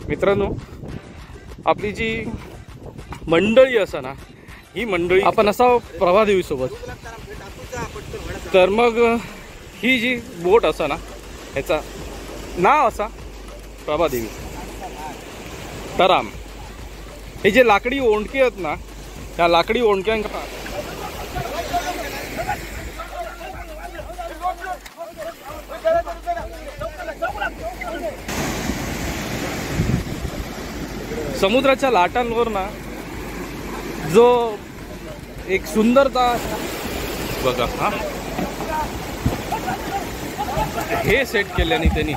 मित्रांनो, आपली जी मंडळी असा ना, ही मंडळी आपण असा प्रभादेवी सोबत, तर मग ही जी बोट असा ना, ह्याचा नाव असा प्रभादेवी तराम. हे जे लाकडी ओंडके आहेत ना, त्या लाकडी ओंडक्यांका समुद्राच्या लाटांवर ना जो एक सुंदरता बघा, हा हे सेट केल्याने त्यांनी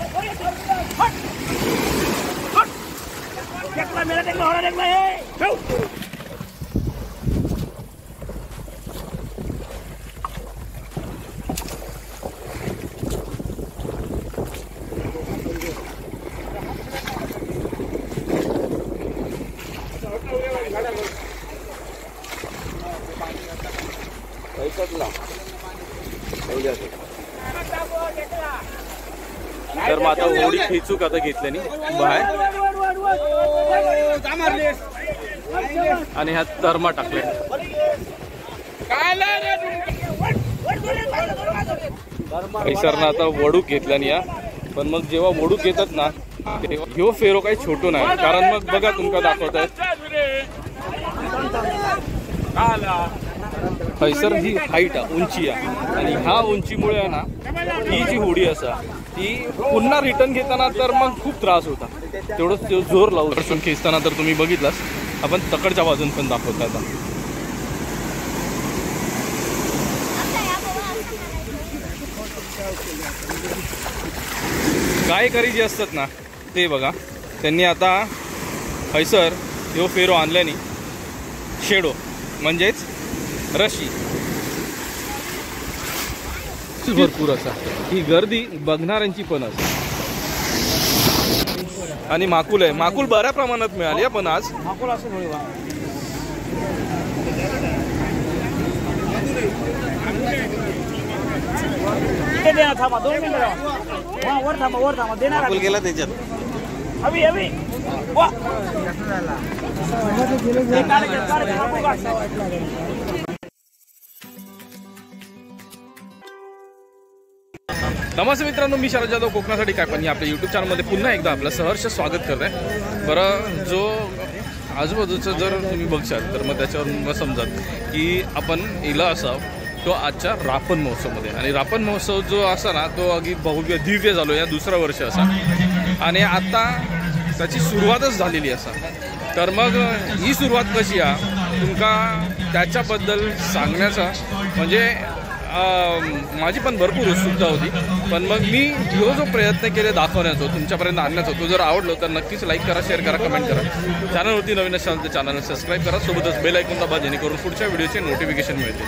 तर मग आता होडी खेचूक आता घेतल्यानी बाहेर आणि ह्यात तरमा टाकले. पैसरना आता वडूक घेतल्यानी या, पण मग जेव्हा वडूक घेतात ना, ह्यो फेरो काही छोटो नाही. कारण मग बघा तुमका दाखवत आहेत हैसर ही हाईट आहे, उंची आहे, आणि ह्या उंचीमुळे आहे ना, ही जी होडी असा ती पुन्हा रिटर्न घेताना तर मग खूप त्रास होता. तेवढंच ते जोर लावून खेचताना तर तुम्ही बघितलास, आपण तकडच्या बाजून पण दाखवतो. आता गायकरी जे असतात ना, ते बघा त्यांनी आता हैसर ह्यो फेरो आणल्यानी शेडो म्हणजेच रशी भरपूर असा, ही गर्दी बघणाऱ्यांची पण असते. आणि माकुल आहे, माकुल बऱ्या प्रमाणात मिळाली पण आज माकुल असं गेला त्याच्यात. नमस्ते मित्रांनो, मी शरद जाधव, कोकणासाठी काय पण आपल्या यूट्यूब चॅनलमध्ये पुन्हा एकदा आपलं सहर्ष स्वागत करत आहे. बरं, जो आजूबाजूचं जर तुम्ही बघशाल तर मग त्याच्यावरून मग समजत की आपण इला असा तो आजच्या रापण महोत्सवमध्ये. आणि रापण महोत्सव जो असा ना, तो अगदी भव्य दिव्य झालो, या दुसरा वर्ष असा, आणि आता त्याची सुरुवातच झालेली असा. तर मग ही सुरुवात कशी आहे तुमका त्याच्याबद्दल सांगण्याचा म्हणजे माझी पण भरपूर उत्सुकता होती. पण मग मी जो प्रयत्न केले दाखवण्याचा, तुमच्यापर्यंत आणण्याचा, तो जर आवडलो तर नक्कीच लाईक करा, शेअर करा, कमेंट करा. चॅनलवरती नवीन असाल तर चॅनलला सबस्क्राईब करा, सोबतच बेल आयकॉन दाबा जेणेकरून पुढच्या व्हिडिओचे नोटिफिकेशन मिळते.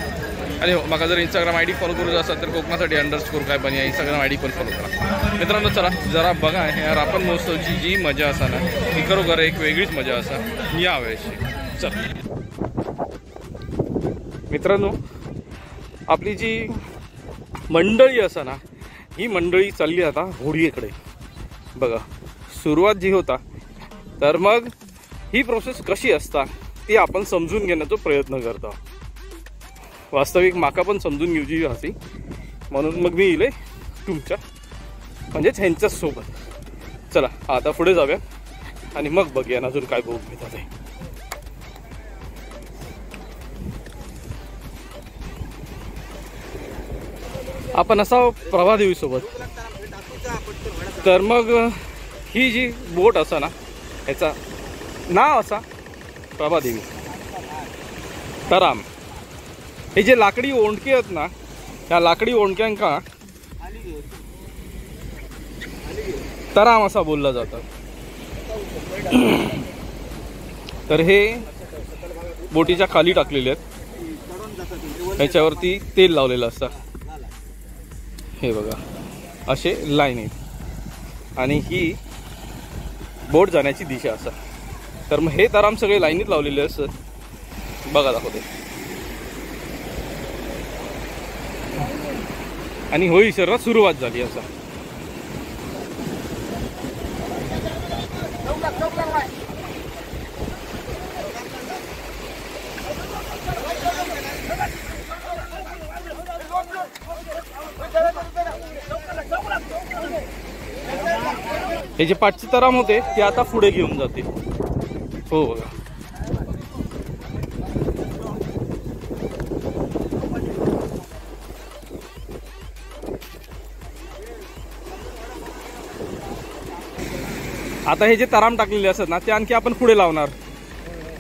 आणि हो, मला जर इंस्टाग्राम ID फॉलो करू असाल तर कोकणासाठी _, काय पण या इंस्टाग्राम ID पण फॉलो करा. मित्रांनो, चला जरा बघा ह्या रापण महोत्सवची जी मजा असा ना, ती खरोखर एक वेगळीच मजा असा यावेळेची. चला मित्रांनो, आपली जी मंडळी असा ना, ही मंडळी चालली आता होडीकडे. बघा सुरुवात जी होता, तर मग ही प्रोसेस कशी असता ती आपण समजून घेण्याचा प्रयत्न करतो. वास्तविक माका पण समजून घेऊची हसी, म्हणून मग मी इले तुमच्या म्हणजेच ह्यांच्याच सोबत. चला आता पुढे जाऊया आणि मग बघूया ना अजून काय बघू मिळतात आहे. आपण असा प्रभादेवी सोबत, तर मग ही जी बोट असा ना, ह्याचा नाव असा प्रभादेवी तराम. हे जे लाकडी ओंडके आहेत ना, त्या लाकडी ओंडक्यांका तराम असा बोलला जातं. तर हे बोटीच्या खाली टाकलेले आहेत, ह्याच्यावरती तेल लावलेलं असतं. हे बघा असे लाईन आहेत आणि ही बोट जाण्याची दिशा असा. तर मग हे तराम सगळे लाईनीत लावलेले असतात. बघा दाखवते. आणि होळी शर्यत सुरुवात झाली असा. हे जे पाठचे तराम होते ते आता पुढे घेऊन जाते. हो बघा. आता हे जे तराम टाकलेले असतात ना ते आणखी आपण पुढे लावणार,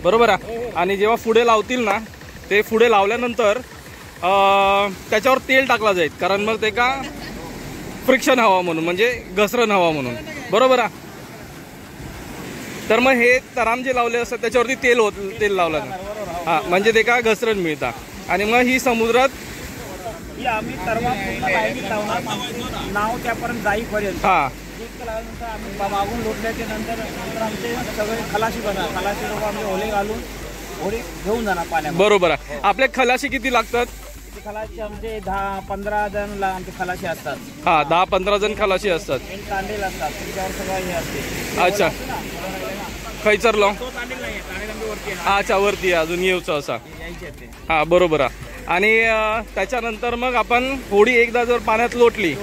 बरोबर आहे. आणि जेव्हा पुढे लावतील ना ते पुढे लावल्यानंतर त्याच्यावर तेल टाकला जाईल, कारण मग ते का फ्रिक्शन हवा म्हणून, म्हणजे घसरण हवा म्हणून, बरोबर आहे. तर मग हे तराम जे लावले असतात त्याच्यावरती तेल लावलं ना, हां, म्हणजे ते का घसरण मिळतात. आणि मग ही समुद्रात आम्ही नाव त्यापर्यंत जाईपर्यंत हां आम्ही मागून लोटल्याच्या नंतर आमचे सगळे खलाशी लोक आमचे ओले घालून होडी घेऊन जाणार पाण्यात. बरोबर आहे. आपले खलाशी किती लागतात? खलाशी आमचे 10-15 जण आमचे खलाशी असतात. हा, 10-15 जण खलाशी असतात. तांडेल असतात, त्याच्यावर सगळं हे असते. अच्छा, खैचर लो तो तांडेल नाही, तांडेल वरती आहे. अच्छा, वरती अजून येऊचं असा. हा, बरोबर आहे. आणि त्याच्यानंतर मग आपण होडी एकदा जर पाण्यात लोटली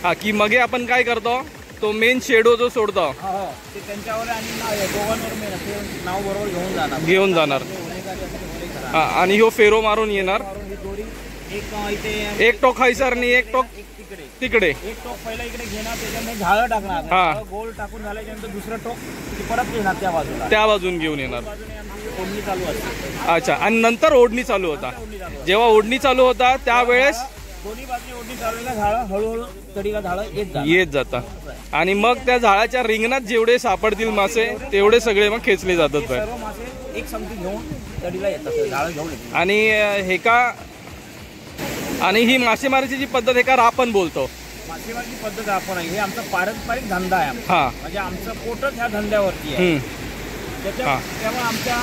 हा की मग आपण काय करतो, तो मेन शेडो जो सोडतो ते त्यांच्यावर आणि दोघांवर नाव बरोबर घेऊन जाणार. हा, आणि ह्यो फेरो मारून येणार. एक टोक हैसर आणि एक टोक तिकडे. एक टोक पहिला इकडे घेणार, त्याच्यामध्ये झाडं टाकणार, गोल टाकून झाल्याच्यानंतर दुसरं टोक परत घेणार त्या बाजूला, त्या बाजून घेऊन येणार. ओढणी चालू असते. अच्छा, आणि नंतर ओढणी चालू होता. जेव्हा ओढणी चालू होता त्यावेळेस दोन्ही बाजूने ओढणी चालू झाडं हळूहळू तडीला झाडं येत जातात. आणि मग त्या झाडाच्या रिंगणात जेवढे सापडतील मासे तेवढे सगळे मग खेचले जातात. सर्व मासे एक संगती घेऊन तडीला येतात, झाडं घेऊन येतात. आणि हे का, आणि ही मासेमारीची जी पद्धत आहे का रापण बोलतो. मासेमारीची पद्धत आपण आहे, हे आमचा पारंपरिक धंदा आहे. हा, म्हणजे आमचं पोटच ह्या धंद्यावरती आहे. त्यामुळे आमच्या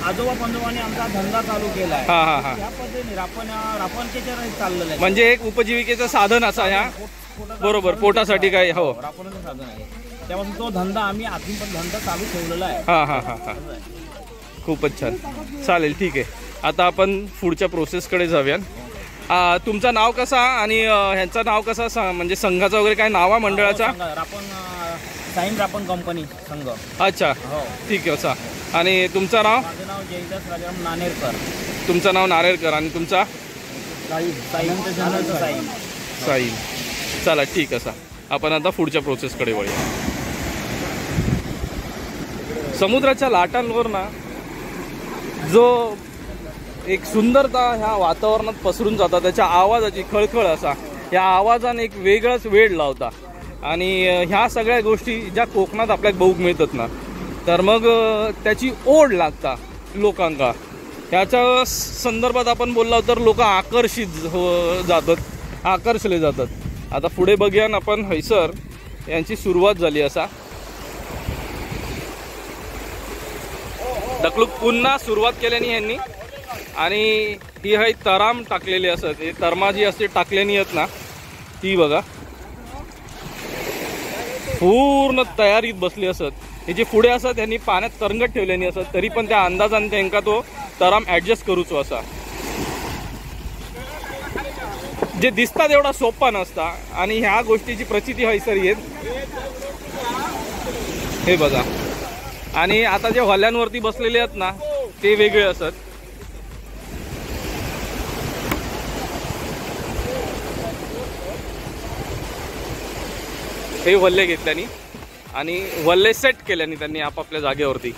आजोबा पंजोबांनी आमचा धंदा चालू केला आहे. ह्या पद्धतीने रापणच्या चाललेलं आहे. म्हणजे एक उपजीविकेचं साधन असा ह्या, बरोबर, पोटासाठी काय. हो, रापणाचं साधन आहे. त्यापासून तो धंदा आम्ही अजून पण धंदा चालू ठेवलेला आहे. हा हा हा हा, खूपच छान. चालेल, ठीक आहे. आता आपण पुढच्या प्रोसेसकडे जाऊया. तुमचं नाव कसं आणि ह्यांचं नाव कसं, म्हणजे संघाचं वगैरे काय नाव आहे मंडळाचा? रापण साईन रापण कंपनी संघ. अच्छा, ठीक आहे. असा. आणि तुमचं नाव? माझं नाव जयदास राजाराम नानेरकर. तुमचं नाव नारेरकर. आणि तुमचा? साईन. चला, ठीक. असा आपण आता पुढच्या प्रोसेसकडे वळूया. समुद्राच्या लाटांवर ना जो एक सुंदरता ह्या वातावरणात पसरून जाता, त्याच्या आवाजाची खळखळ असा, या आवाजाने एक वेगळाच वेळ लावता. आणि ह्या सगळ्या गोष्टी ज्या कोकणात आपल्याला बघूक मिळतात ना, तर मग त्याची ओढ लागता लोकांका. ह्याच्या संदर्भात आपण बोललो तर लोक आकर्षित जातात, आकर्षले जातात. आता पुढे बघूया आपण हैसर यांची सुरुवात झाली असा. ढकलूक पुन्हा सुरुवात केल्याने यांनी. आणि ही आहे तराम टाकलेली असत. हे तरमा जी असते टाकलेली आहेत ना, ती बघा पूर्ण तयारीत बसली असत. हे जे पुढे असत त्यांनी पाण्यात तरंगत ठेवलेली असत, तरी पण त्या अंदाजाने त्यांना तो तराम ऍडजस्ट करूचो असा. जे दिसतात एवढा सोपा नसता. आणि ह्या गोष्टीची प्रचिती हैसर येत, हे बघा. आणि आता जे हॉल्यांवरती बसलेले आहेत ना ते वेगळे असत. हे वल्ले घेतल्यानी आणि वल्ले सेट केल्यानी त्यांनी आपापल्या जागेवरती.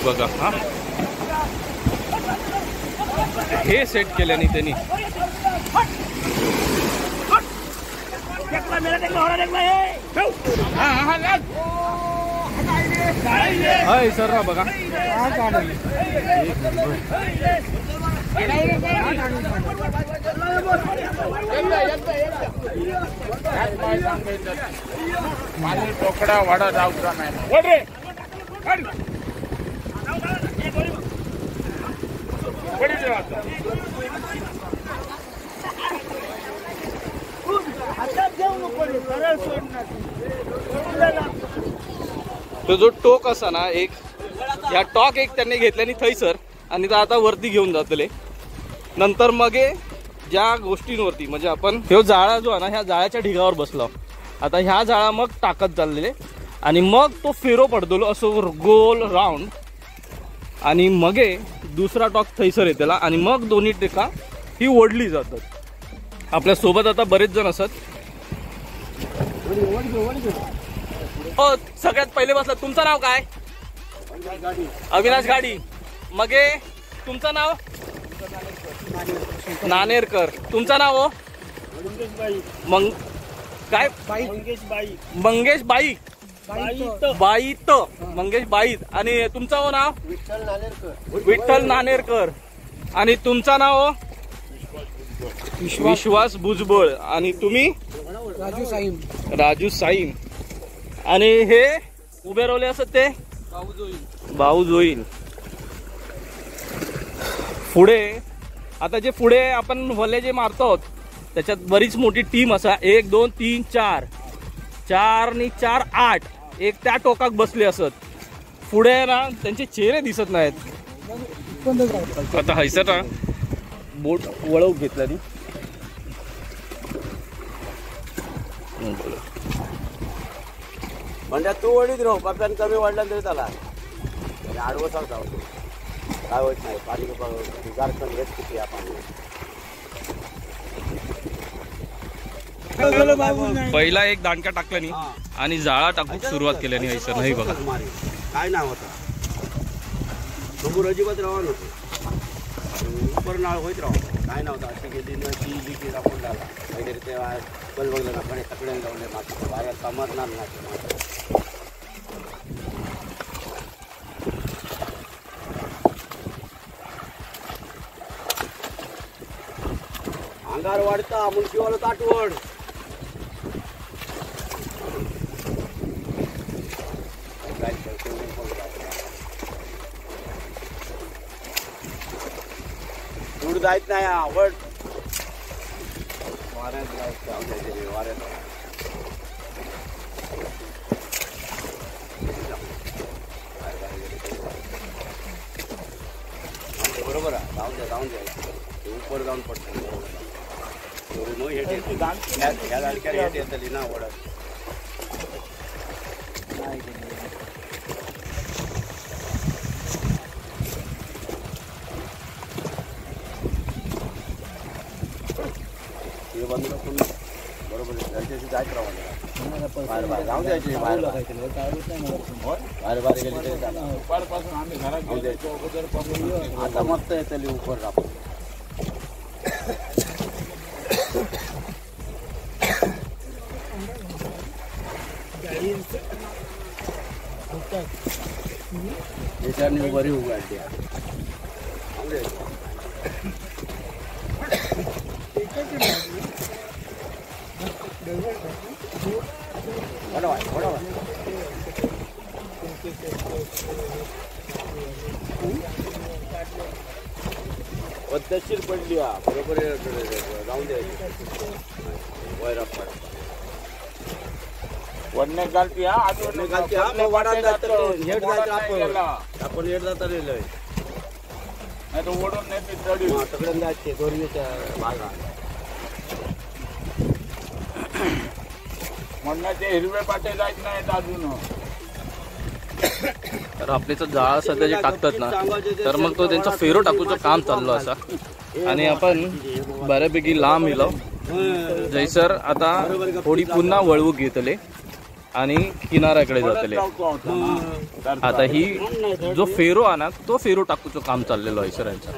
बघा, हा, हे सेट केल्यानी त्यांनी. हाय सर ना बघा. टोकडा वाडा जाऊचा नाही. तो जो टोक असा ना, एक या टॉक एक त्यांनी घेतल्याने थैसर आणि आता वरती घेऊन जातले. नंतर मग ज्या गोष्टींवरती म्हणजे आपण ह्यो जाळा जो आहे ना ह्या जाळ्याच्या ढिगावर बसलो. आता ह्या जाळा मग टाकत चाललेले आणि मग तो फेरो पडतलो असो गोल राऊंड आणि मग दुसरा टॉक थैसर येतला आणि मग दोन्ही टेका ही ओढली जातात. आपल्या सोबत आता बरेच जण असत. हो सगळ्यात पहिले बसला. तुमचं नाव काय? अविनाश गाडी. मग तुमचं नाव? नानेरकर. तुमचं नाव? मग काय? मंगेश बाई. बाईत मंगेश बाईत. आणि तुमचं नाव? विठ्ठल नानेरकर. आणि तुमचं नाव? विश्वास भुजबळ. आणि तुम्ही? राजू साईम. आणि हे उभे राहिले असत ते भाऊ जोईल. पुढे आता जे पुढे आपण वले जे मारतो त्याच्यात बरीच मोठी टीम असा 1 2 3 4 4 आणि 4 8 एक त्या टोकाक बसले असत. पुढे ना त्यांचे चेहरे दिसत नाहीत. आता हैसर ना बोट वळवून घेतला नी म्हणजे तू वडीत राहू पाप्यान कमी वाढला तरी त्याला आडवं जाऊ काय होत नाही. पाणी गारकन घेत किती आपण पहिला एक दांडका टाकला नी आणि जाळा टाकून सुरुवात केल्याने हैसर नाही बघा. काय नाव होता समोर अजिबात राहा नव्हतं उपर नाळ होत राहू काय नव्हतं. अशी गेली न ती जी आपण झाला वगैरे ते बल बघलं ना कडे तकडे जाऊन माती बाहेर समजणार नाही. अंगार वाढता मुलकीवाला ताटवड दूर जायत नाही आवड वाऱ्यात वाऱ्यात बरोबर आहे. जाऊन द्या उपर जाऊन पडतं ह्या लाडक्याला हेट येतली ना ओढत. हे बंद करून बरोबर घरच्याशी जायच राहा बाहेर बाहेर जाऊन द्यायचे बाहेर बाहेर गेले तरी आता मस्त येतली उपर राहतो. त्याच्याने बरी उघडली पद्धतशीर पडली बरोबर जाऊन द्यायची वैरा पड वडणे घालती वाढायला आपण हेड जाता लिहिलंय ओढून नाही चढी सगळ्यांना जायचे दोरीच्या भागा म्हणणं ते हिरवे पाटे जायच नाहीत अजून. तर आपले जाळ सध्या जे टाकतात ना तर मग तो त्यांचा फेरो टाकूचं काम चाललं असा. आणि आपण बऱ्यापैकी लांब इलो जैसर आता थोडी पुन्हा वळवू घेतले आणि किनाऱ्याकडे जातले. आता ही जो फेरो आहे ना तो फेरो टाकूचं काम चाललेलं आहे सरांचं.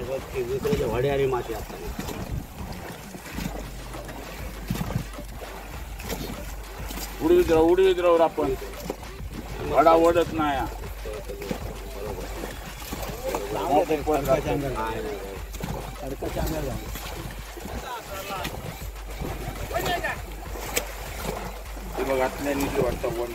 उडीत राहू आपण वडा ओढत नाही. बघ आतल्या वाटतं वन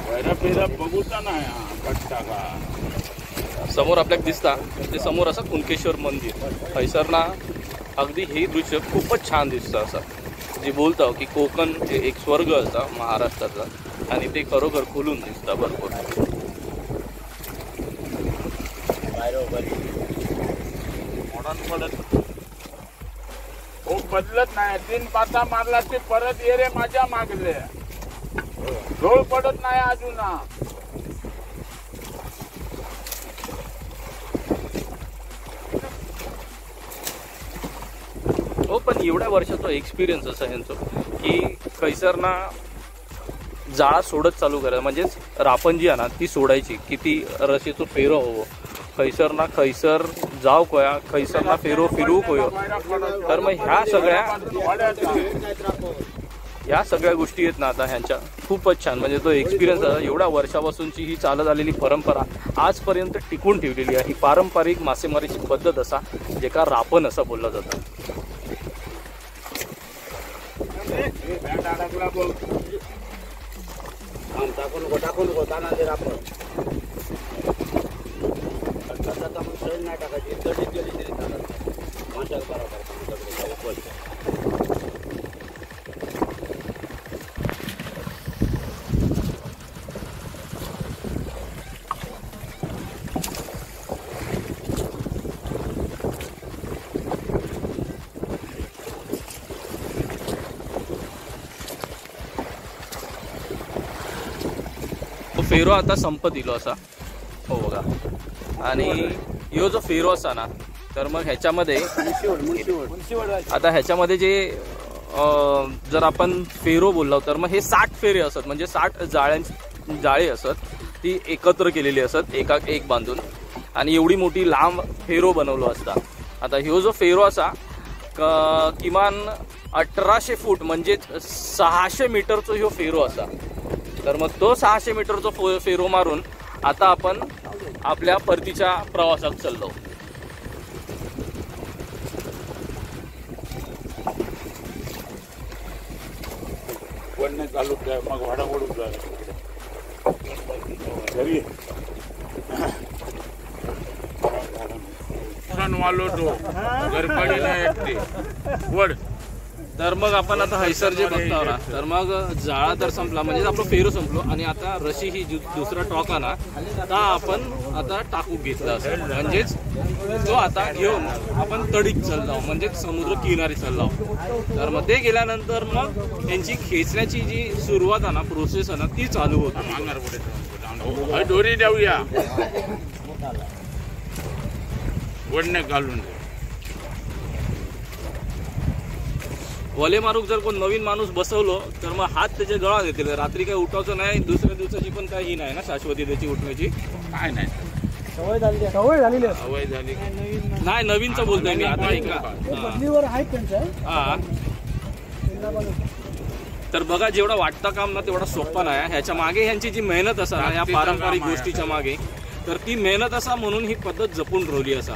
वैरा फेरा बघूचा नाही कट्टा का समोर आपल्याला दिसता ते समोर असं कुणकेश्वर मंदिर हैसर ना अगदी हे दृश्य खूपच छान दिसतं. असं जे बोलतो की कोकण हे एक स्वर्ग असा महाराष्ट्राचा आणि ते खरोखर खुलून दिसतं भरपूर. बदलत नाही 3 पाता मारला ते परत ये रे माझ्या मागले डोळ पडत नाही अजून हो. पण एवढ्या वर्षाचा एक्सपिरियन्स असा यांचा की खैसरना जाळा सोडत चालू करायला, म्हणजेच रापण जी आहे ना ती सोडायची, किती रशीचं फेरो हवं खैसरना, खैसर जाव कोया खैसरना फेरो फिरू कोयो. तर मग ह्या सगळ्या गोष्टी आहेत ना आता ह्यांच्या खूपच छान, म्हणजे तो एक्सपिरियन्स एवढ्या वर्षापासूनची ही चालत आलेली परंपरा आजपर्यंत टिकून ठेवलेली आहे. ही पारंपरिक मासेमारीची पद्धत असा जेका रापण असं बोललं जातं. टाकून ताना जर आपण नाही टाकायची तडीत गेली तरी चालत माणसाला बरोबर फेरो आता संपत इलो असा हो बघा. आणि ह्यो जो फेरो असा ना तर मग ह्याच्यामध्ये आता ह्याच्यामध्ये जे जर आपण फेरो बोललो तर मग हे 60 फेरे असत, म्हणजे 60 जाळे असत ती एकत्र केलेली असत एक बांधून आणि एवढी मोठी लांब फेरो बनवलो असता. आता ह्यो जो फेरो असा किमान 1800 फूट म्हणजे 600 मीटरचो ह्यो फेरो असा. तर मग तो 600 मीटरचा फेरो मारून आता आपण आपल्या परतीच्या प्रवासात चाललो. वन्य चालू मग वाडा ओढून घरी वालो तो घरपाडी नाही वड. तर मग आपण आता हैसर जे बघतो ना तर मग जाळा तर संपला, म्हणजे आपलं फेरो संपलो आणि आता रशी ही दुसरा टॉक ना आता आपण आता टाकू घेतला असेल, म्हणजेच तो आता घेऊन आपण तडीत चाललो, म्हणजे समुद्र किनारी चाललो. तर मग ते गेल्यानंतर मग त्यांची खेचण्याची जी सुरुवात आहे ना प्रोसेस आहे ना ती चालू होती. दोरी देऊया वडणे घालून. वले मारूक जर कोण नवीन माणूस बसवलो तर मग हात त्याच्या गळा देतील. रात्री काही उठवायचं नाही, दुसऱ्या दिवसाची पण काही नाही ना शाश्वती त्याची उठण्याची काय नाही. सवय झाली सवय झाली नाही. नवीनचं बोलतोय मी आता ऐका. हा तर बघा जेवढा वाटतं काम ना तेवढा सोपा नाही. ह्याच्या मागे ह्यांची जी मेहनत असा ना या पारंपरिक गोष्टीच्या मागे, तर ती मेहनत असा म्हणून ही पद्धत जपून ठेवली असा.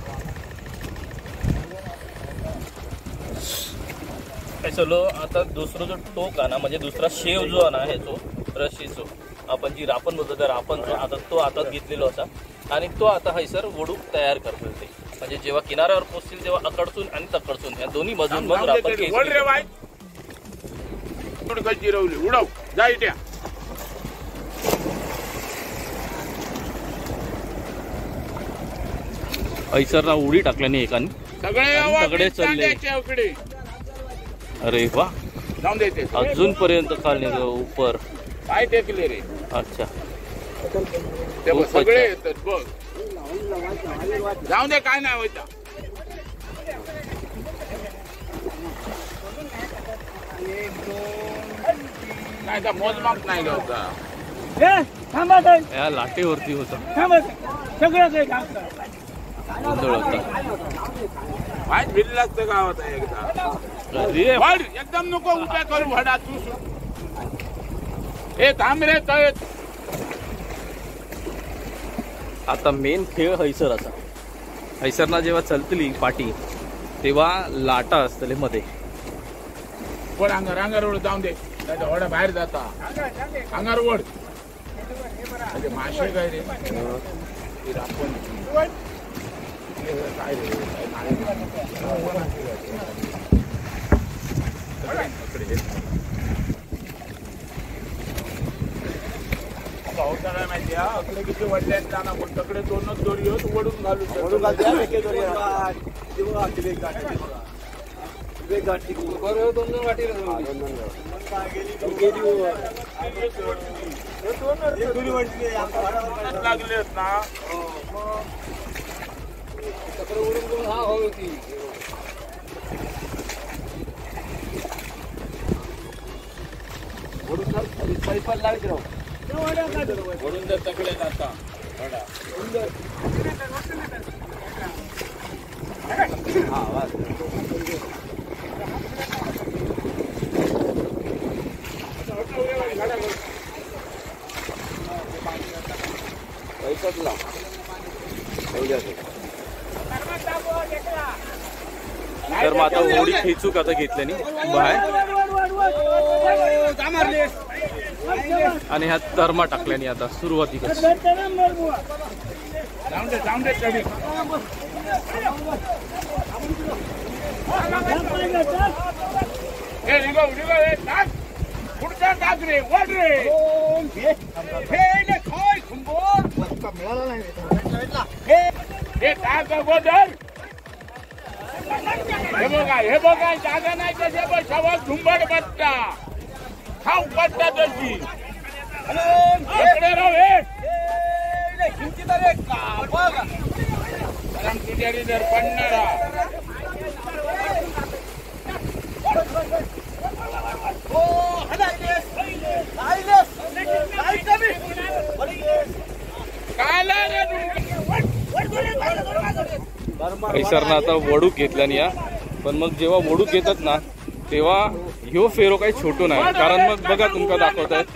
चलो आता दुसरं जो टोक आहे ना म्हणजे दुसरा शेव जो आहे ना ह्याचो रशीचो आपण जी रापण बोलतो त्या रापणचो आता तो हातात घेतलेलो असा आणि तो आता हैसर वडूक तयार करतो ते, म्हणजे जेव्हा किनाऱ्यावर पोचतील तेव्हा अकडचून आणि तकडचून ह्या दोन्ही बाजून मग रापण जिरवली उडव जाय त्या हैसरला उडी टाकल्याने एकाने सगळे चढले. अरे वा जाऊन देते अजून पर्यंत खाली उपर काय टेकले रे. अच्छा सगळे येतात बघ. जाऊन दे काय नाही व्हायचा. नाही का मोजमाप नाही घ्यायचा. या लाटेवरती होता गोंधळ होता. काय भिल लागतं गावात एकदा एकदम नको उभ्या करू भडा तू. हे थांब रे तळ. आता मेन खेळ हैसर असा. हैसरना जेव्हा चलतली पाठी तेव्हा लाटा असतले मध्ये. पण अंगार ओढ जाऊन दे ओढा बाहेर जाता अंगार ओढ. मासे काय रे रापण काय रे पाऊस झाला माहिती या अकडे किती वडल्यात जाणार पण तकडे दोनच दोरी होत वडून घालू वडून घालते हा, एके दोरी हा. ती बघा, ती वेग गाठी, ती बघा. वेग गाठी. बरोबर 2-2 वाटी हा, दोन. ती गेली वर. एक दोरी वडली आहे, आमचा भाडा लागलेत ना तकडे उडून हा होती. वडून घाल, पाईपाला लावायची राव. वडून जर तकडे जाता हा, वास. पैसाच लाव. तर मग आता होडी खेचूक आता घेतल्यानी बाहेर आणि ह्यात धर्मा टाकल्यानी आता सुरुवातीला जाऊन दे चढी पुढचा टाक रे वड रे हे टाक अगोदर हे बघा जागा नाही कसे बसावा झुंबड बसता खाऊ पडता तशी राव हे तुझ्यारी जर पडणारा पैसरनं आता वडूक घेतल्यानी या पण मग जेव्हा वडूक येतात ना तेव्हा ह्यो फेरो काही छोटो नाही कारण मग बघा तुमका दाखवत आहेत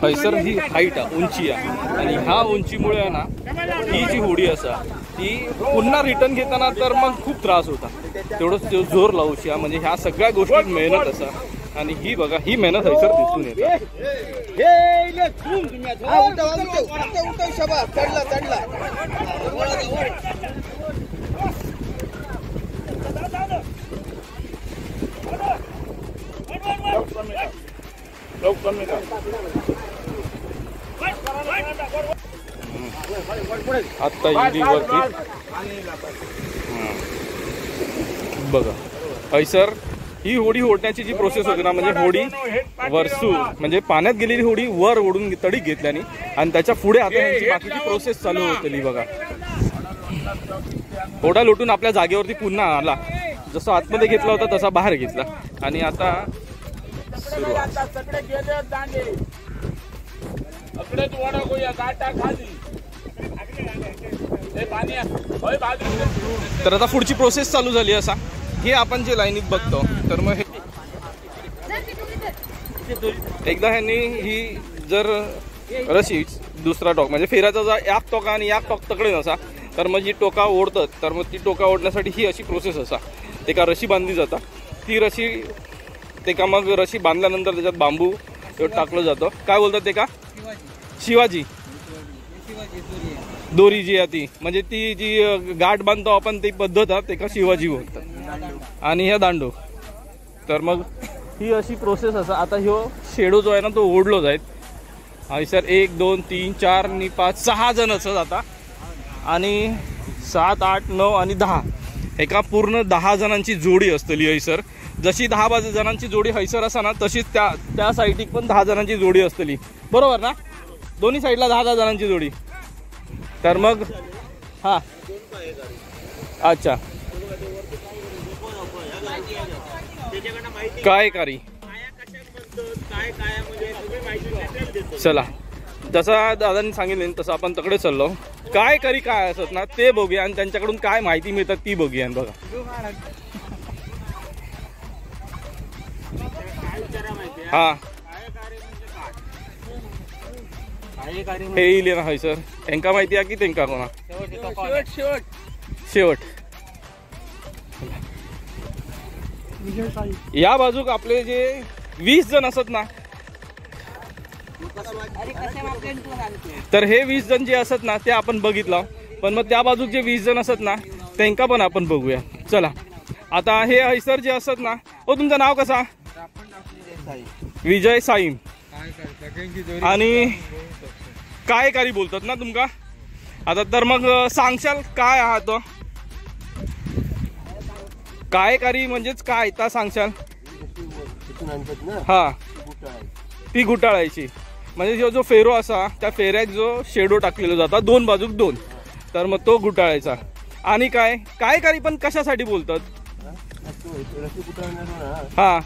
हैसर ही हाईट आहे उंची आहे आणि ह्या उंचीमुळे आहे ना ही जी होडी असा ती पुन्हा रिटर्न घेताना तर मग खूप त्रास होता तेवढंच तो जोर लावूची म्हणजे ह्या सगळ्या गोष्टी मेहनत असा आणि ही बघा ही मेहनत हैसर दिसून येते आता इडीवरती बघा हैसर ही होडी ओढण्याची जी प्रोसेस होती ना म्हणजे होडी वरसू म्हणजे पाण्यात गेलेली होडी वर ओढून तडीक घेतल्याने आणि त्याच्या पुढे आता ह्यांची बाकीची प्रोसेस चालू होती बघा होडा लोटून आपल्या जागेवरती पुन्हा आला जसं आतमध्ये घेतला होता तसा बाहेर घेतला आणि आता तर आता पुढची प्रोसेस चालू झाली असा हे आपण जे लाईनीत बघतो तर मग हे एकदा ह्यांनी ही जर रशी दुसरा टोक म्हणजे फेऱ्याचा जर एक टोका आणि एक टोक तकडे नसा तर मग जी टोका ओढतात तर मग ती टोका ओढण्यासाठी ही अशी प्रोसेस असा ते का रशी बांधली जाता ती रशी ते का मग रशी बांधल्यानंतर त्याच्यात बांबू टाकलं जातं काय बोलतात ते का शिवाजी दोरी जी आहे ती म्हणजे ती जी गाठ बांधतो आपण ती पद्धत आहे ते का शिवाजी बोलतात आणि ह्या दांडू तर मग ही अशी प्रोसेस असा आता ह्यो शेडो जो आहे ना तो ओढलो जाईल हैसर 1 2 3 4 आणि 5 6 जण असत आता आणि 7 8 9 आणि 10 एका पूर्ण 10 जणांची जोडी असतली हैसर जशी 10 जणांची जोडी हैसर असा ना तशीच त्या साईडीक पण 10 जणांची जोडी असतली बरोबर ना दोन्ही साईडला 10 जणांची जोडी तर मग हा अच्छा काय कारी चला जसा दादांनी सांगितले तसं आपण तकडे चाललो काय करी काय असत ना ते बघूया आणि त्यांच्याकडून काय माहिती मिळतात ती बघूया बघा हा हे येईल ना हय सर त्यांका माहिती आहे की त्यांका कोणा शेवट या बाजूक आपले जे 20 जण असत ना तर हे 20 जण जे असत ना ते आपण बघितलं पण मग त्या बाजूक जे 20 जण असत ना त्यांका पण आपण बघूया चला आता हे हैसर जे असत ना ओ तुमचं नाव कसा विजय साईम आणि कायकारी बोलतात ना तुमका. आता तर मग सांगशाल काय आहात तो कायकारी म्हणजेच काय ता सांगशाल. हा ती गुटाळायची म्हणजे जो फेरो असा त्या फेऱ्याक जो शेडो टाकलेला जाता दोन बाजूक दोन, तर मग तो गुटाळायचा. आणि कायकारी पण कशासाठी बोलतात. हा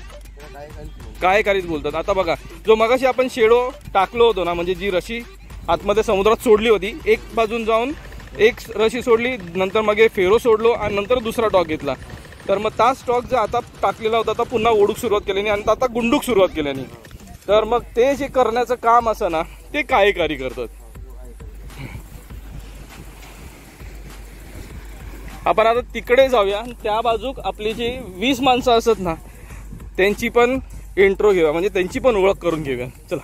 कायकारीच बोलतात. आता बघा जो मगाशी आपण शेडो टाकलो होतो ना, म्हणजे जी रशी आतमध्ये समुद्रात सोडली होती, एक बाजून जाऊन एक रशी सोडली, नंतर मग फेरो सोडलो आणि नंतर दुसरा टॉक घेतला. तर मग ताच स्टॉक जो आता टाकलेला होता आता पुन्हा ओढूक सुरुवात केल्याने आणि आता गुंडूक सुरुवात केल्याने. तर मग ते जे करण्याचं काम असं ना ते कायकारी करतात. आपण आता तिकडे जाऊया. त्या बाजूक आपली जी 20 माणसं असत ना त्यांची पण इंट्रो घेऊया, म्हणजे त्यांची पण ओळख करून घेऊया. चला.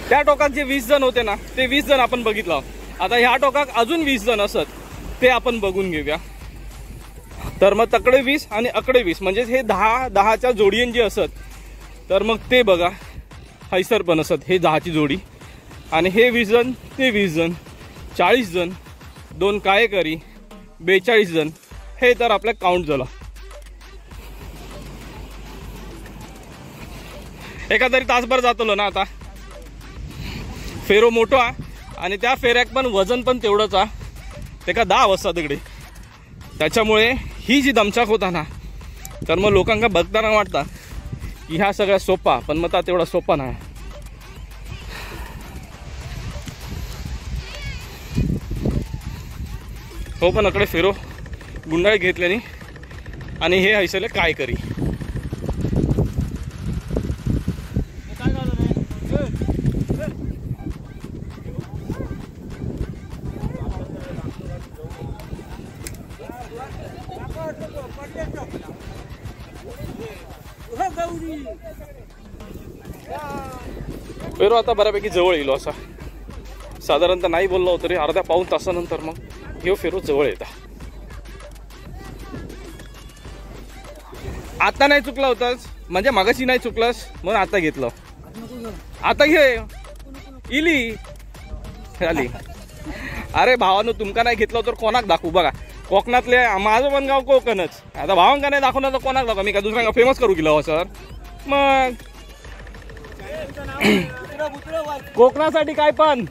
त्या टोकात जे 20 जण होते ना ते 20 जण आपण बघितलं. आता ह्या टोकात अजून 20 जण असत ते आपण बघून घेऊया. तर मग तकडे 20 आणि अकडे 20 म्हणजे हे 10-10च्या जोडीन जे असत, तर मग ते बघा हैसर पण असत हे 10ची जोडी. आणि हे 20 जण ते 20 जण 40 जण 2 कायकारी 42 जण हे तर आपल्या काउंट झाला. एका तरी तासभर जातलो ना. आता फेरो मोठो आणि त्या फेऱ्याक पण वजन पण तेवढंच ते का 10 वाजता तिकडे. त्याच्यामुळे ही जी दमछाक होता ना, तर मग लोकांना बघताना वाटतं की ह्या सगळ्या सोपा, पण मग आता तेवढा सोपा नाही. हो पण अकडे फेरो गुंडाळी घेतल्याने आणि हे हैसले काय करी. फेरो आता बऱ्यापैकी जवळ येलो असा. साधारणतः नाही बोललो तरी अर्ध्या पाऊण तासानंतर मग हे फेरो जवळ येता. आता नाही चुकला होतास म्हणजे मगाशी नाही चुकलास म्हणून आता घेतलं. आता घे इली आली. अरे भावानो तुमका नाही घेतलं तर कोणाक दाखवू. बघा कोकणातले माझं पण गाव कोकणच. आता भावांका नाही दाखवणार तर कोणाक दाखवा. मी का दुसऱ्या फेमस करू गेलो सर. मग कोकणासाठी काय पण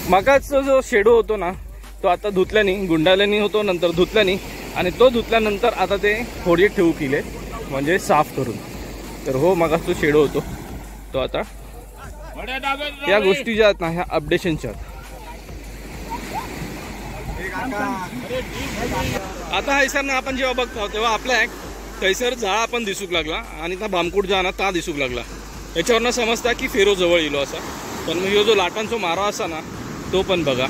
मगाच जो शेडो होतो ना तो आता धुतल्यानी गुंडाळल्यानी होतो, नंतर धुतल्यानी आणि तो धुतल्यानंतर आता ते थोडी ठेवू केले म्हणजे साफ करून. तर हो मगाच तो शेडो होतो तो आता या गोष्टी ज्या आहेत ना ह्या अपडेशनच्या आहेत. आता हैसर ना आपण जेव्हा बघतो तेव्हा आपल्या थैसर जाळा पण दिसूक लागला आणि त्या बामकुट जा ना ता दिसूक लागला. याच्यावरनं समजता की फेरो जवळ येलो असा. पण मग जो लाटांचा मारा असा ना तो पण बघा.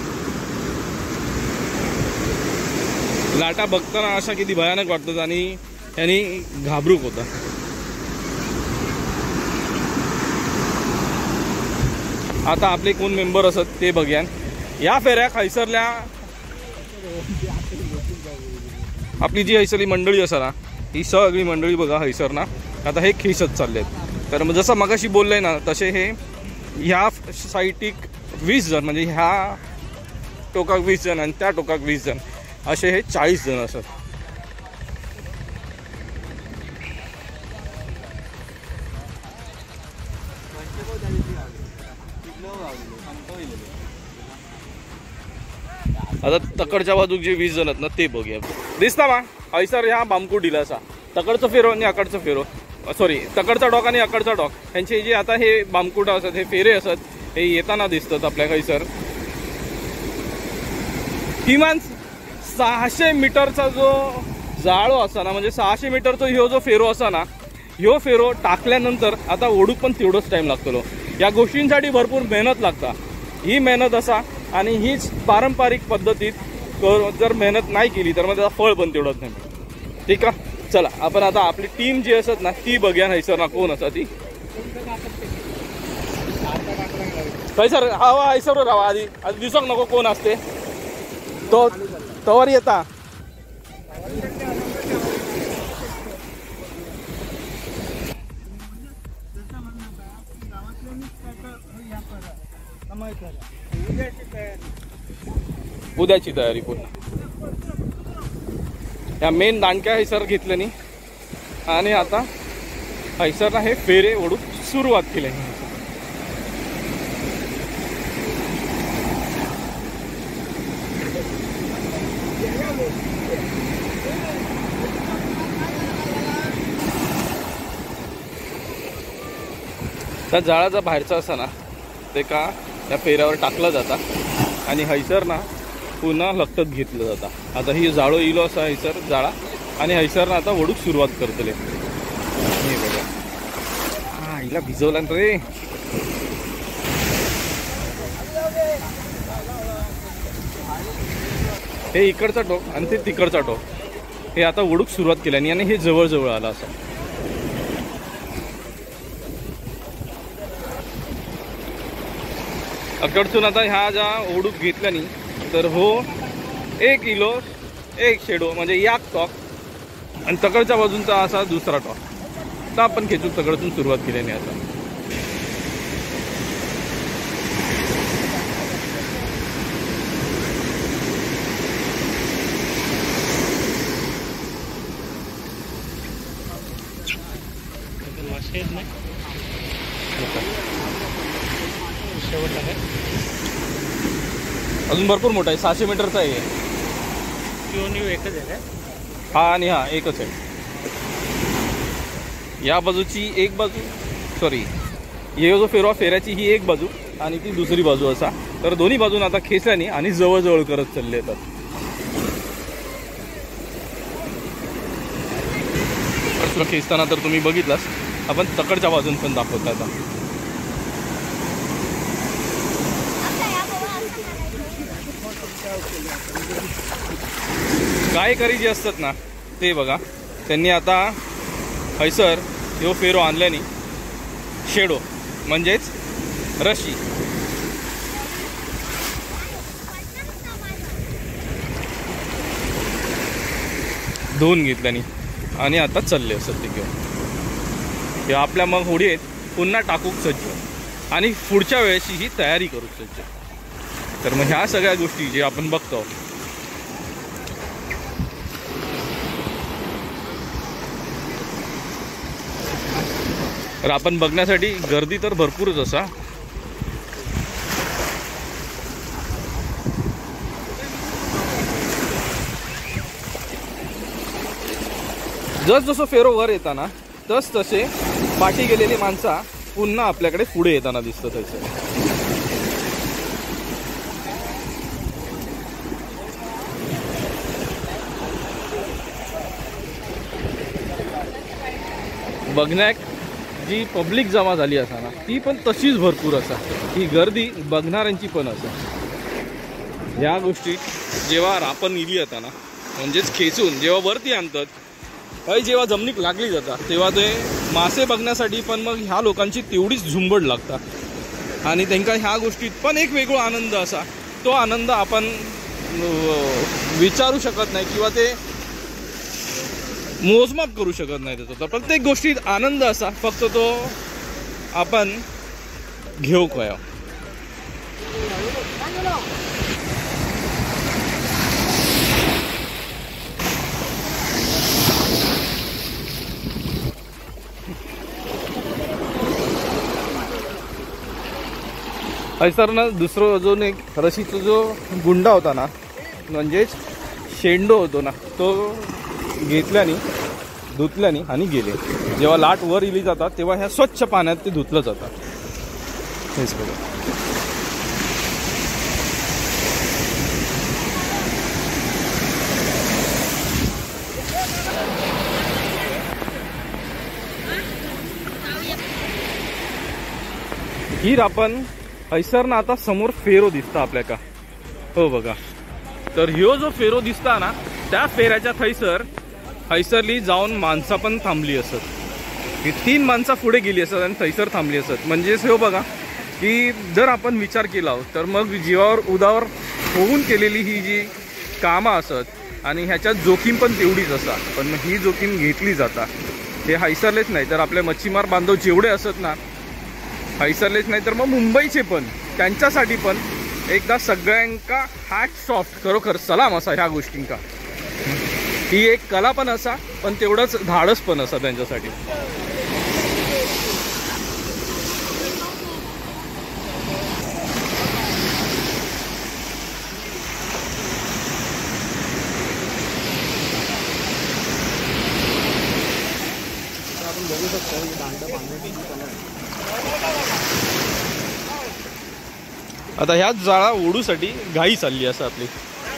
लाटा बघताना अशा किती भयानक वाटतात आणि यांनी घाबरूक होता. आता आपले कोण मेंबर असत ते बघ्यान. या फेऱ्याक हैसरल्या आपली जी हैसरली मंडळी असा ना ही सगळी मंडळी बघा हैसर ना आता हे खेचत चालले आहेत. तर मग जसं मगाशी बोललंय ना तसे हे ह्या साईटिक 20 जण म्हणजे ह्या टोकाक 20 जण आणि त्या टोकाक 20 जण असे हे 40 जण असत. आता तकडच्या बाजूक जे 20 जण आहेत ना ते बघूया. दिसता मा हैसर ह्या बामकुट दिला असा. तकडचं फेरो आणि अकडचं फेरो सॉरी तकडचा डॉक आणि अकडचा डॉक यांचे जे आता हे बामकुट असत हे फेरे असत हे येताना दिसतात आपल्या हैसर. किमान 600 मीटरचा जो जाळो असा ना म्हणजे 600 मीटरचा ह्यो जो फेरो असा ना ह्यो फेरो टाकल्यानंतर आता ओढूक पण तेवढंच टाईम लागतो. या गोष्टींसाठी भरपूर मेहनत लागता. ही मेहनत असा आणि हीच पारंपरिक पद्धतीत जर मेहनत नाही केली तर मग त्याचा फळ पण तेवढंच नाही. ठीक आहे चला आपण आता आपली टीम जी असत ना ती बघूया हैसर ना कोण असा ती. हैसर हवा हैसर राहा आधी दिसक नको कोण असते तो तवर येता. उद्याची तयारी पुन्हा या मेन दांडक्या हैसर घेतल्याने आणि आता हैसरना हे फेरे ओढून सुरुवात केली. त्या जाळाचा बाहेरचा असा ना ते का या फेऱ्यावर टाकलं जातं आणि हैसर ना पुन्हा लक्षात घेतलं जातं. आता ही जाळो इलो असा हैसर जाळा आणि हैसरना आता ओढूक सुरुवात करतले. हे बघा हा हिला भिजवला रे. हे इकडचा टोक आणि ते तिकडचा टोक हे आता ओढूक सुरुवात केल्याने आणि हे जवळजवळ आलं असं. अकडसून आता ह्या ज्या ओढूक घेतल्यानी तर हो 1 किलो 1 शेडो म्हणजे एक टॉक आणि तकडच्या बाजूंचा असा दुसरा टॉक. तर आपण खेचून तकडतून सुरुवात केल्याने आता अजून भरपूर मोठा आहे. 600 मीटरचा आहे. एकच आहे. हा आणि हा एकच आहे. या बाजूची एक बाजू सॉरी हे जो फेरो फेऱ्याची ही एक बाजू आणि ती दुसरी बाजू असा. तर दोन्ही बाजून आता खेचल्याने आणि जवळजवळ करत चालले येतात. खेचताना तर तुम्ही बघितलास आपण तकडच्या बाजून पण दाखवतो. आता गायकरी जे असतात ना ते बघा त्यांनी आता हैसर ह्यो फेरो आणल्याने शेडो म्हणजेच रशी धुवून घेतल्याने आणि आता चालले असत ते घेऊन. हे आपल्या मग होडी आहेत पुन्हा टाकूक सज्ज आणि पुढच्या वेळेची ही तयारी करू सज्ज. तर मग ह्या सगळ्या गोष्टी जे आपण बघतो तर आपण बघण्यासाठी गर्दी तर भरपूरच असा. जसजसं फेरो वर येताना तस तसे पाठी गेलेली माणसा पुन्हा आपल्याकडे पुढे येताना दिसतं. त्याचं बघण्याक जी पब्लिक जमा झाली असा ना ती पण तशीच भरपूर असा. ही गर्दी बघणाऱ्यांची पण असा. ह्या गोष्टी जेव्हा रापण इली येता ना म्हणजेच खेचून जेव्हा वरती आणतात काही जेव्हा जमिनीक लागली जातात तेव्हा ते मासे बघण्यासाठी पण मग ह्या लोकांची तेवढीच झुंबड लागतात आणि त्यांना ह्या गोष्टीत पण एक वेगळा आनंद असा. तो आनंद आपण विचारू शकत नाही किंवा ते मोजमाप करू शकत नाही त्याचा. तर प्रत्येक गोष्टीत आनंद असा फक्त तो आपण घेऊ काय. हैसर ना दुसरं अजून एक रशीचा जो गुंडा होता ना म्हणजेच शेंडो होतो ना तो घेतल्याने धुतल्याने आणि गेले. जेव्हा लाट वर इली जातात तेव्हा ह्या स्वच्छ पाण्यात ते धुतलं जातात. हेच बघा. ही आपण हैसरना आता समोर फेरो दिसता आपल्याका. हो बघा. तर ह्यो जो फेरो दिसता ना त्या फेऱ्याच्या हैसरली जाऊन माणसं पण थांबली असत. ही 3 माणसं पुढे गेली असत आणि थैसर थांबली असत. म्हणजेच हो बघा की जर आपण विचार केला तर मग जीवावर उदावर होऊन केलेली ही जी कामं असत आणि ह्याच्यात जोखीम पण तेवढीच असा, पण मग ही जोखीम घेतली जाता. हे हैसरलेच नाही तर आपले मच्छीमार बांधव जेवढे असत ना, हैसरलेच नाही तर मग मुंबईचे पण, त्यांच्यासाठी पण एकदा सगळ्यांका हॅट्स ऑफ, खरोखर सलाम असा ह्या गोष्टींका. ही एक कला पण असा, पण तेवढंच धाडस पण असा त्यांच्यासाठी. आता ह्याच जाळा ओढूसाठी घाई चालली असं आपली,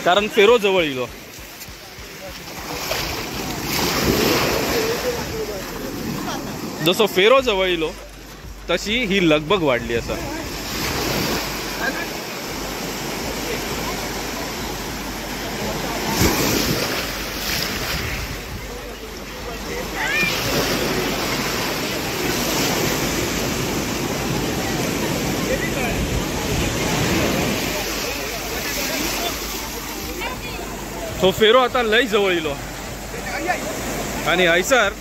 कारण फेरो जवळ येलो. जसं फेरो जवळ येलो तशी ही लगबग वाढली असा. तो फेरो आता लय जवळ येलो आणि हैसर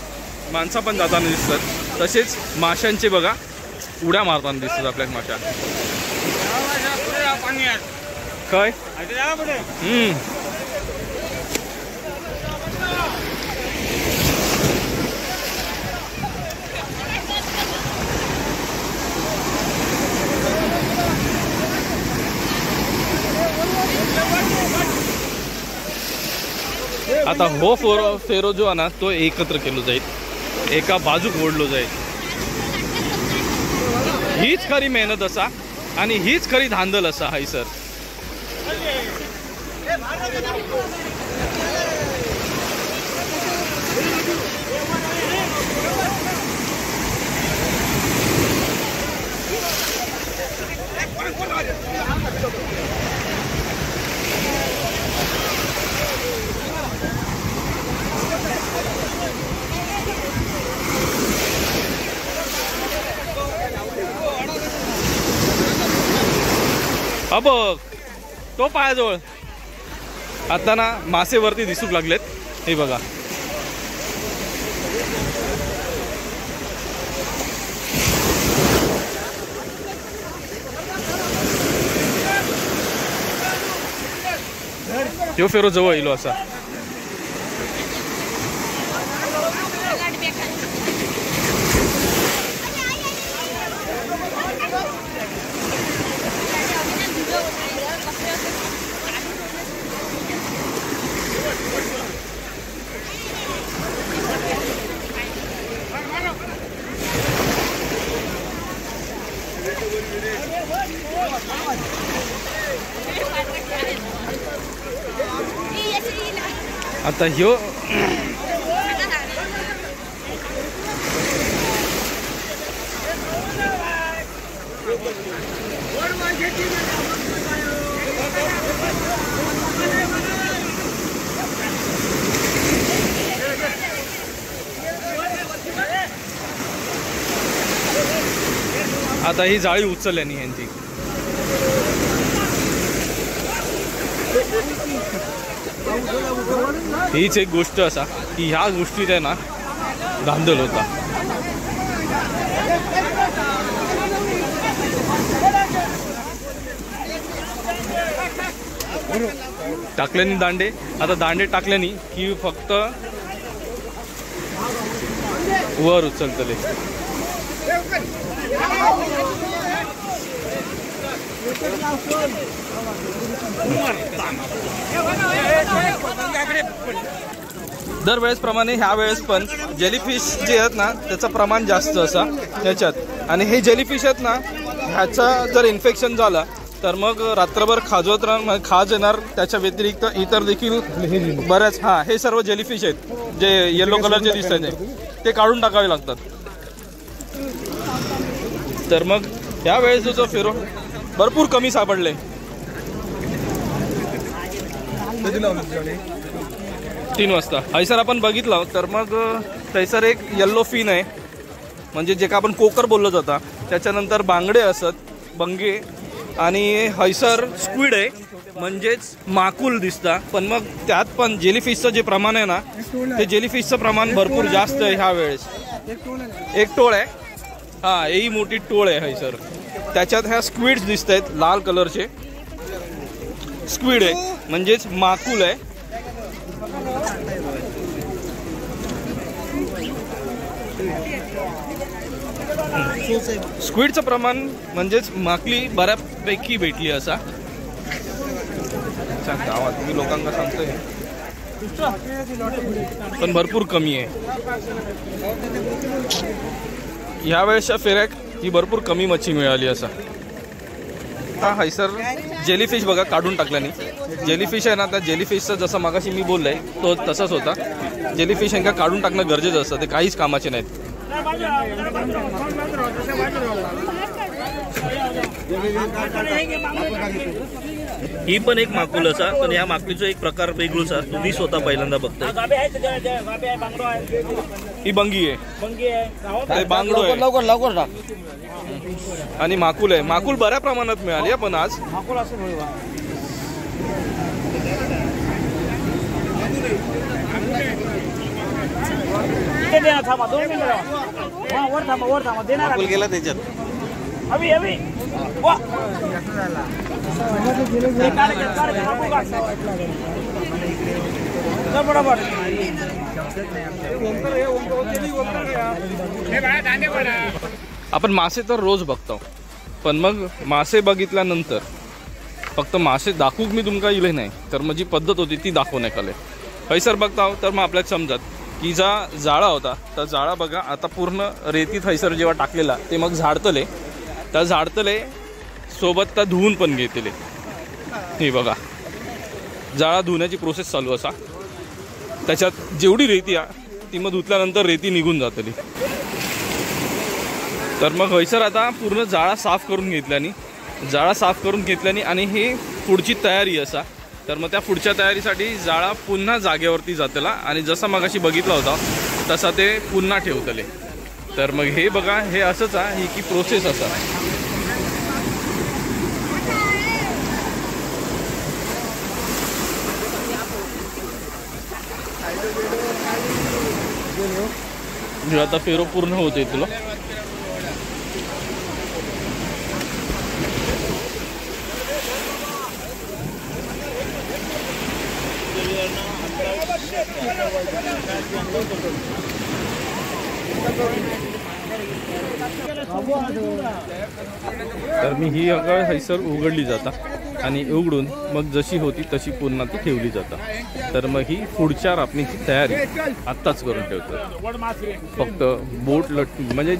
माणसा पण जाताना दिसतात, तसेच माशांचे बघा उड्या मारताना दिसतात आपल्याला माशा. काय आता हो फेरो जो आहे ना तो एकत्र केलो जाईल, एका बाजूक ओढलो जाईल. हीच खरी मेहनत असा आणि हीच खरी धांदल असा हैसर. बघ तो पायाजवळ आता ना मासे वरती दिसूक लागलेत. हे बघा तो फेरो जवळ येलो असा. आता ह्यो आता ही जाळी उचलल्यानी ह्यांची. हीच एक गोष्ट असा की ह्या गोष्टीत आहे ना धांदल होता. टाकल्यानी दांडे, आता दांडे टाकल्यानी की फक्त वर उचलतले. दरवेळेसप्रमाणे ह्या वेळेस पण जेलीफिश जे आहेत ना त्याचं प्रमाण जास्त असा ह्याच्यात. आणि हे जेलीफिश आहेत ना ह्याचा जर इन्फेक्शन झाला तर मग रात्रभर खाजवत राहणार, खाज येणार. त्याच्या व्यतिरिक्त इतर देखील बऱ्याच हे सर्व जेलीफिश आहेत जे येलो कलरचे दिसत आहेत ते काढून टाकावे लागतात. तर मग ह्या वेळेस जो फेरो भरपूर कमी सापडले. 3 वाजता हैसर आपण बघितलं तर मग थैसर एक येल्लो फिन आहे, म्हणजे जे का आपण कोकर बोललो जाता. त्याच्यानंतर बांगडे असत, बंगे, आणि हैसर स्क्विड आहे म्हणजेच माकुल दिसता, पण मग त्यात पण जेलीफिशचं जे प्रमाण आहे ना ते जेलीफिशचं प्रमाण भरपूर जास्त आहे ह्या वेळेस. एक टोळ आहे, हा ही मोठी टोळ आहे सर. त्याच्यात ह्या स्क्विड्स दिसत आहेत लाल कलरचे स्क्विड आहे, म्हणजेच माकुल आहे. स्क्विडचं प्रमाण म्हणजेच माकली बऱ्यापैकी भेटली असा गावात मी लोकांना सांगतोय, पण भरपूर कमी आहे. ह्या वेळेसच्या फेऱ्याक ही भरपूर कमी मच्छी मिळाली असा. हा हैसर जेलीफिश बघा काढून टाकल्याने. जेलीफिश आहे ना, त्या जेलीफिशचं जसं मागाशी मी बोललोय तो तसाच होता. जेलीफिश यांना काढून टाकणं गरजेचं असतं, ते काहीच कामाचे नाहीत. ही पण एक माकुल असा, पण या माकुलीचा एक प्रकार वेगळाच आहे, तुम्ही स्वतः पहिल्यांदा बघताय. ही बंगी आहे, बांगडो आहे आणि माकुल आहे. माकुल बऱ्या प्रमाणात मिळाली पण आज. माकुल गेला त्याच्यात. आपण मासे तर रोज बघतो, पण मग मासे बघितल्यानंतर फक्त मासे दाखवूक मी तुमका इले नाही, तर माझी पद्धत होती ती दाखवण्यात आले. हैसर बघता तर मग आपल्याला समजत की जा जाळा होता, तर जाळा बघा आता पूर्ण रेतीत हैसर जेव्हा टाकलेला ते मग झाडतले, त्या झाडतले सोबत त्या धुवून पण घेतले. हे बघा जाळा धुण्याची प्रोसेस चालू असा. त्याच्यात जेवढी रेती आहे ती मग धुतल्यानंतर रेती निघून जातली. तर मग हैसर आता पूर्ण जाळा साफ करून घेतल्याने आणि ही पुढची तयारी असा. तर मग त्या पुढच्या तयारीसाठी जाळा पुन्हा जागेवरती जातला आणि जसा मगाशी बघितला होता तसा ते पुन्हा ठेवतले. तर मग हे बघा हे असंच आहे, ही की प्रोसेस असा. आता फेरो पूर्ण होते तुला. तर मी ही हैसर उघडली जाता आणि उघडून मग जशी होती तशी पुन्हा ती ठेवली जाता. तर मग ही पुढच्या रापणीची तयारी आत्ताच करून ठेवतो. फक्त बोट लटकी म्हणजे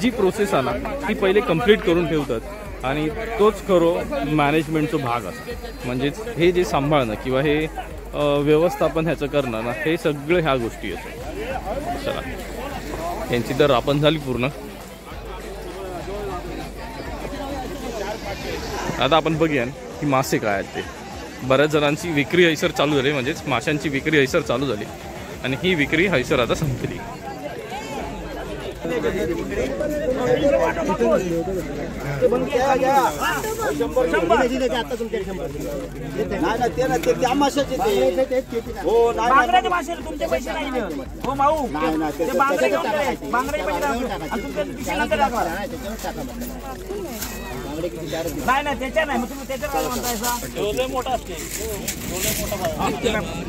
जी प्रोसेस आहे ना ती पहिले कंप्लीट करून ठेवतात आणि तोच खरो मॅनेजमेंटचा भाग असतो. म्हणजेच हे जे सांभाळणं किंवा हे व्यवस्थापन ह्याचं करणं ना हे सगळं ह्या गोष्टी असतात. चला यांची तर रापण झाली पूर्ण. आता आपण बघूया की मासे काय आहेत ते. बऱ्याच जणांची विक्री हैसर चालू झाली, म्हणजेच माशांची विक्री हैसर चालू झाली आणि ही विक्री हैसर आता संपली. नाही नाही त्याच्या नाही, मग तुम्ही त्याच्या काय म्हणतायसा? मोठा असते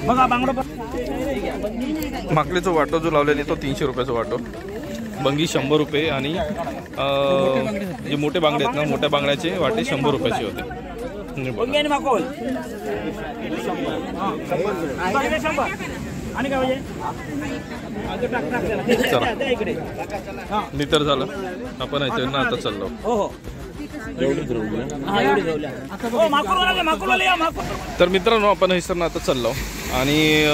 बघा बांगडा. माकलेचा वाटो जो लावलेला तो 300 रुपयाचा वाटो, बंगी 100 रुपये आणि जे मोठे बांगडे आहेत ना मोठ्या बांगड्याचे वाटे 100 रुपयाचे होते. आणि काय म्हणजे लिटर झालं आपण याच्या ना आता चाललो. तर मित्रांनो आपण हैसरनं आता चाललो आणि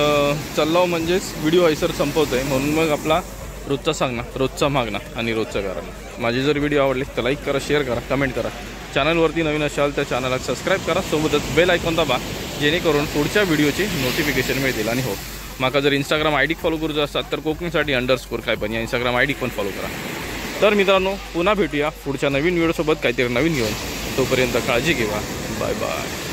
चाललो म्हणजेच व्हिडिओ हैसर संपवतोय म्हणून मग आपला रोजचा सांगणं, रोजचा मागणं आणि रोजचा करा. माझे जर व्हिडिओ आवडले तर लाईक करा, शेअर करा, कमेंट करा. चॅनलवरती नवीन असाल तर चॅनलला सबस्क्राईब करा, सोबतच बेल आयकॉन दाबा जेणेकरून पुढच्या व्हिडिओचे नोटिफिकेशन मिळतील. आणि हो माका जर इंस्टाग्राम आय डी फॉलो करूचं असतात तर कोकणीसाठी _ काय पण या इंस्टाग्राम आय डी पण फॉलो करा. तर मित्रांनो पुन्हा भेटूया पुढच्या नवीन व्हिडिओसोबत काहीतरी नवीन घेऊन. तोपर्यंत काळजी घ्या. Bye bye.